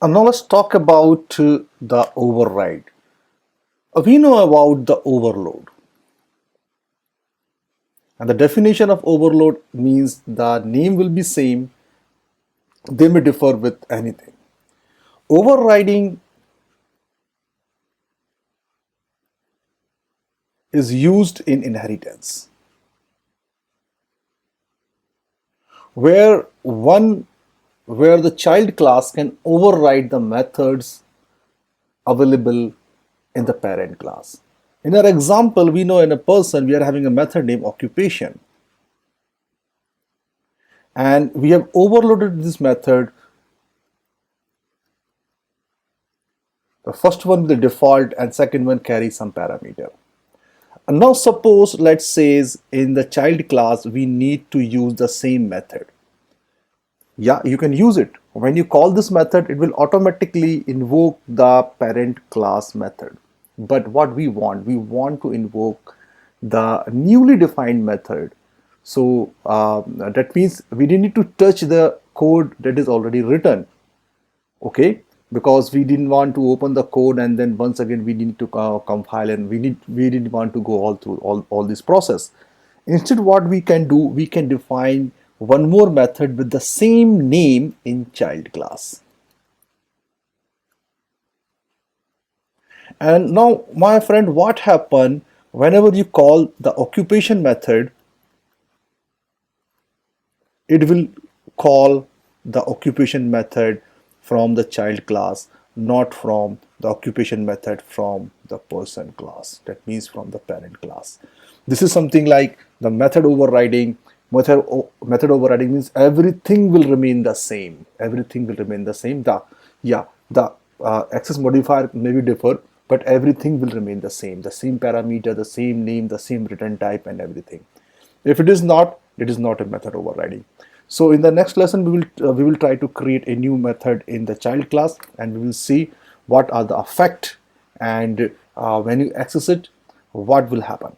And now let's talk about the override. We know about the overload. And the definition of overload means the name will be same, they may differ with anything. Overriding is used in inheritance, where one where the child class can override the methods available in the parent class. In our example, we know in a person we are having a method named occupation, and we have overloaded this method. The first one the default and second one carries some parameter. And now suppose let's say in the child class we need to use the same method. Yeah, you can use it. When you call this method, it will automatically invoke the parent class method. But what we want to invoke the newly defined method. So that means we didn't need to touch the code that is already written. Okay, because we didn't want to open the code and then once again we need to compile, and we didn't want to go all through all this process. Instead, what we can do, we can define one more method with the same name in child class. And now my friend, what happen whenever you call the occupation method? It will call the occupation method from the child class, not from the occupation method from the person class. That means from the parent class. This is something like the method overriding. Method overriding means everything will remain the same. Everything will remain the same. The access modifier may be differ, but everything will remain the same. The same parameter, the same name, the same return type, and everything. If it is not, it is not a method overriding. So in the next lesson, we will try to create a new method in the child class, and we will see what are the effect, and when you access it, what will happen.